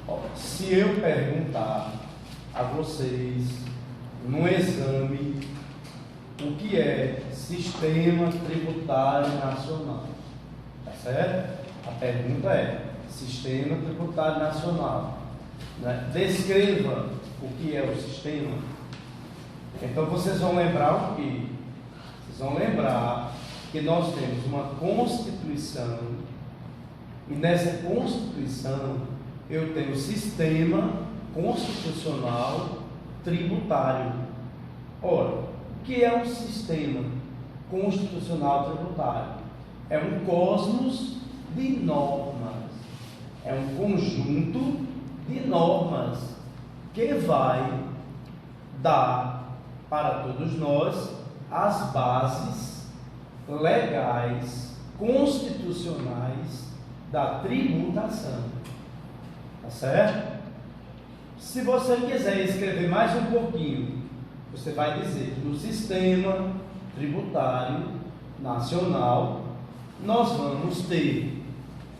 Ó, se eu perguntar a vocês no exame o que é Sistema Tributário Nacional, tá certo? A pergunta é Sistema Tributário Nacional, né? Descreva o que é o sistema. Então vocês vão lembrar o quê? Vocês vão lembrar que nós temos uma Constituição, e nessa Constituição eu tenho o Sistema Constitucional Tributário. Ora, o que é um Sistema Constitucional Tributário? É um cosmos de normas, é um conjunto de normas que vai dar para todos nós as bases legais, constitucionais da tributação, tá certo? Se você quiser escrever mais um pouquinho, você vai dizer que no Sistema Tributário Nacional nós vamos ter,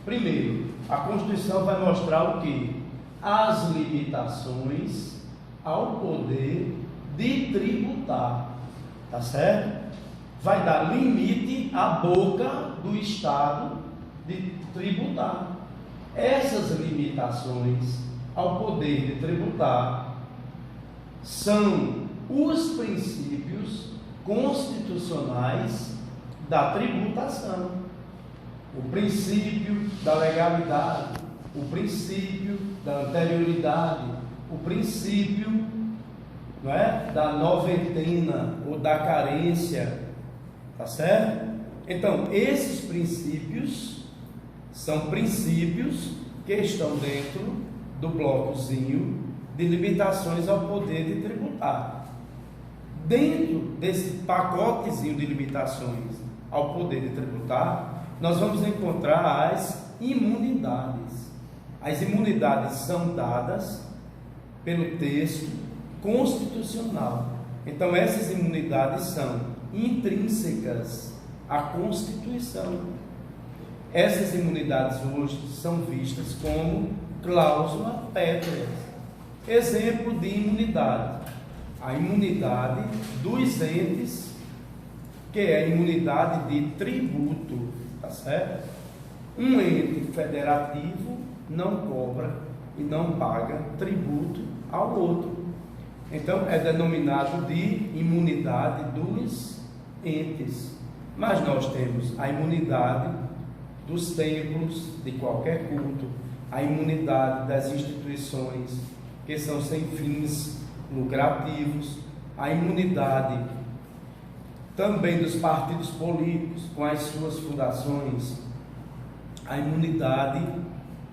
primeiro, a Constituição vai mostrar o que? As limitações ao poder de tributar, tá certo? Vai dar limite à boca do Estado de tributar. Essas limitações ao poder de tributar são os princípios constitucionais da tributação. O princípio da legalidade, o princípio da anterioridade, o princípio, não é, da noventena ou da carência, tá certo? Então, esses princípios são princípios que estão dentro do blocozinho de limitações ao poder de tributar. Dentro desse pacotezinho de limitações ao poder de tributar, nós vamos encontrar as imunidades. As imunidades são dadas pelo texto constitucional. Então, essas imunidades são intrínsecas à Constituição. Essas imunidades hoje são vistas como cláusula pétrea. Exemplo de imunidade: a imunidade dos entes, que é a imunidade de tributo, tá certo? Um ente federativo não cobra e não paga tributo ao outro. Então é denominado de imunidade dos entes. Mas nós temos a imunidade dos templos, de qualquer culto, a imunidade das instituições que são sem fins lucrativos, a imunidade também dos partidos políticos com as suas fundações, a imunidade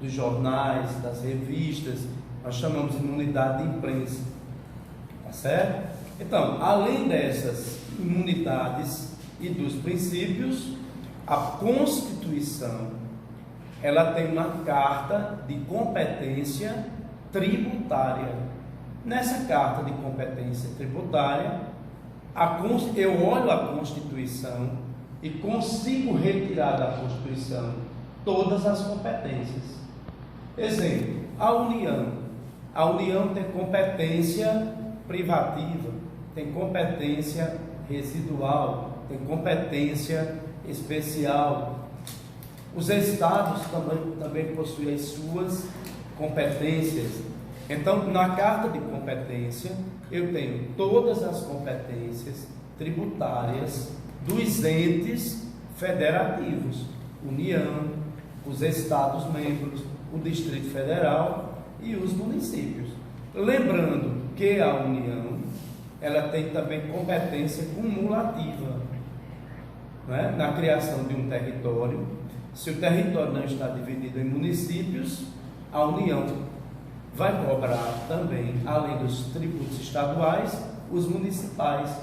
dos jornais, das revistas, nós chamamos de imunidade de imprensa, tá certo? Então, além dessas imunidades e dos princípios, a Constituição, ela tem uma carta de competência tributária. Nessa carta de competência tributária, eu olho a Constituição e consigo retirar da Constituição todas as competências. Exemplo, a União. A União tem competência privativa, tem competência residual, tem competência especial. Os estados também possuem as suas competências. Então, na carta de competência, eu tenho todas as competências tributárias dos entes federativos: União, os estados membros, o Distrito Federal e os municípios. Lembrando que a União, ela tem também competência cumulativa, né? Na criação de um território. Se o território não está dividido em municípios, a União vai cobrar também, além dos tributos estaduais, os municipais.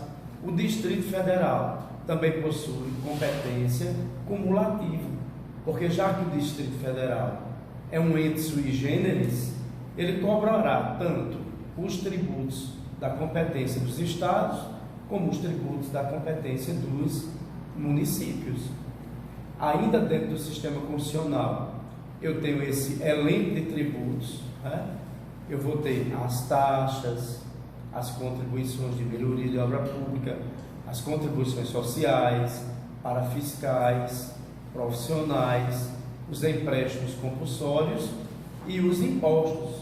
O Distrito Federal também possui competência cumulativa, porque já que o Distrito Federal é um ente sui generis, ele cobrará tanto os tributos da competência dos estados, como os tributos da competência dos municípios. Ainda dentro do sistema constitucional, eu tenho esse elenco de tributos, né? Eu vou ter as taxas, as contribuições de melhoria de obra pública, as contribuições sociais, parafiscais, profissionais, os empréstimos compulsórios e os impostos.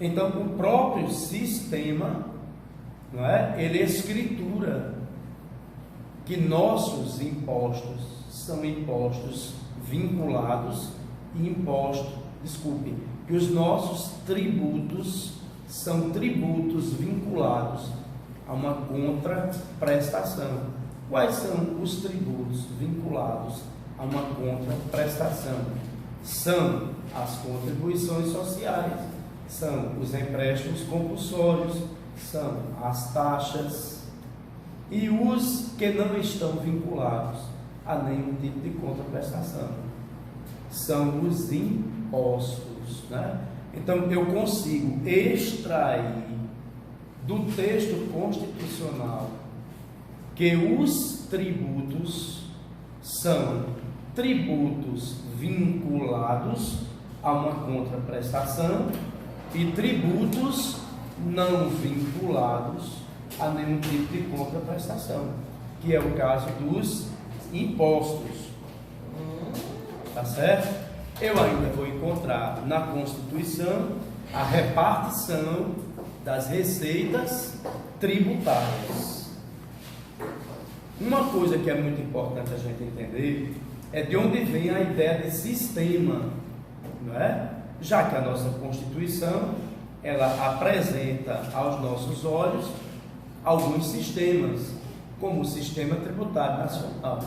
Então, o próprio sistema, não é? Ele escritura que nossos impostos são impostos vinculados e que os nossos tributos são tributos vinculados a uma contraprestação. Quais são os tributos vinculados a uma contraprestação? São as contribuições sociais, são os empréstimos compulsórios, são as taxas, e os que não estão vinculados a nenhum tipo de contraprestação são os impostos, né? Então eu consigo extrair do texto constitucional que os tributos são tributos vinculados a uma contraprestação e tributos não vinculados a nenhum tipo de contraprestação, que é o caso dos impostos. Tá certo? Eu ainda vou encontrar na Constituição a repartição das receitas tributárias. Uma coisa que é muito importante a gente entender é de onde vem a ideia de sistema, não é? Já que a nossa Constituição ela apresenta aos nossos olhos alguns sistemas, como o Sistema Tributário Nacional.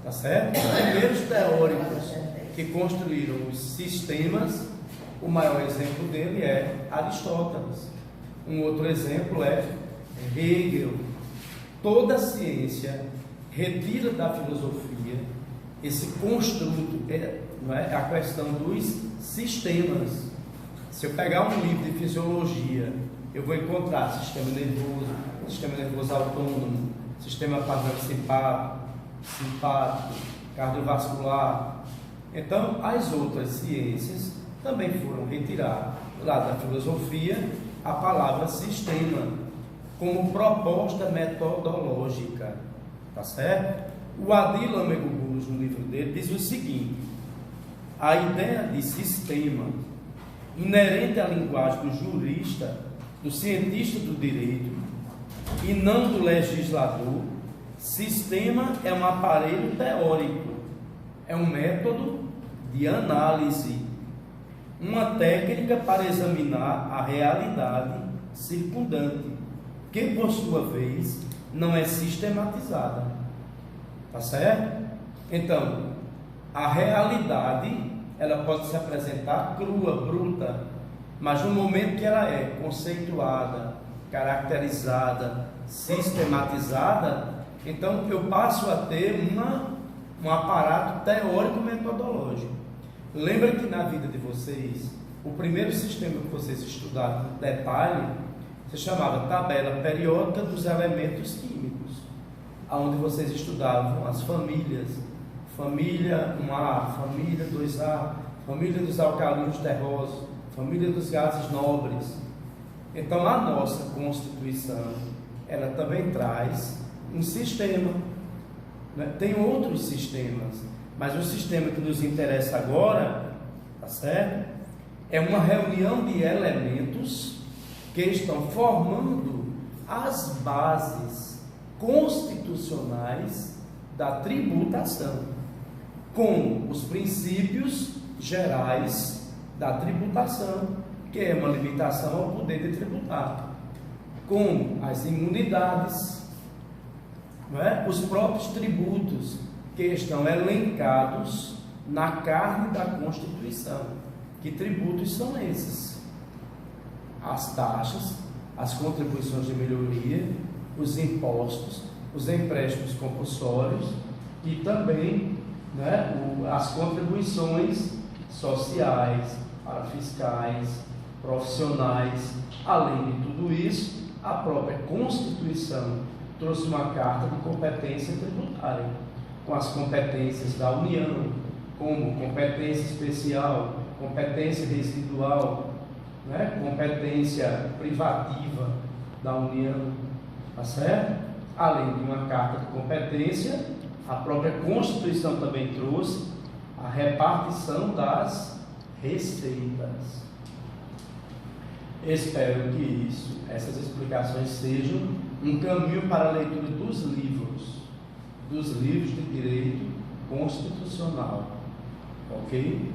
Tá certo? Os primeiros teóricos que construíram os sistemas, o maior exemplo dele é Aristóteles. Um outro exemplo é Hegel. Toda a ciência retira da filosofia esse construto, não é? A questão dos sistemas. Se eu pegar um livro de fisiologia, eu vou encontrar sistema nervoso autônomo, sistema parasimpático, cardiovascular. Então, as outras ciências também foram retirar lá da filosofia a palavra sistema como proposta metodológica, tá certo? O Adil Lamegoulos, no livro dele, diz o seguinte: a ideia de sistema inerente à linguagem do jurista, do cientista do direito e não do legislador. Sistema é um aparelho teórico, é um método de análise, uma técnica para examinar a realidade circundante, que por sua vez não é sistematizada. Tá certo? Então, a realidade ela pode se apresentar crua, bruta, mas no momento que ela é conceituada, caracterizada, sistematizada, então eu passo a ter um aparato teórico-metodológico. Lembra que na vida de vocês, o primeiro sistema que vocês estudaram com detalhe se chamava tabela periódica dos elementos químicos, onde vocês estudavam as famílias, família 1A, família 2A, família dos alcalinos terrosos, família dos gases nobres. Então a nossa Constituição, ela também traz um sistema, né? Tem outros sistemas, mas o sistema que nos interessa agora, tá certo? É uma reunião de elementos que estão formando as bases constitucionais da tributação, com os princípios gerais da tributação, que é uma limitação ao poder de tributar, com as imunidades, não é? Os próprios tributos que estão elencados na carne da Constituição. Que tributos são esses? As taxas, as contribuições de melhoria, os impostos, os empréstimos compulsórios e também, né, as contribuições sociais, parafiscais, profissionais. Além de tudo isso, a própria Constituição trouxe uma carta de competência tributária, com as competências da União, como competência especial, competência residual, né? Competência privativa da União, tá certo? Além de uma carta de competência, a própria Constituição também trouxe a repartição das receitas. Espero que essas explicações sejam um caminho para a leitura dos livros de direito constitucional, ok?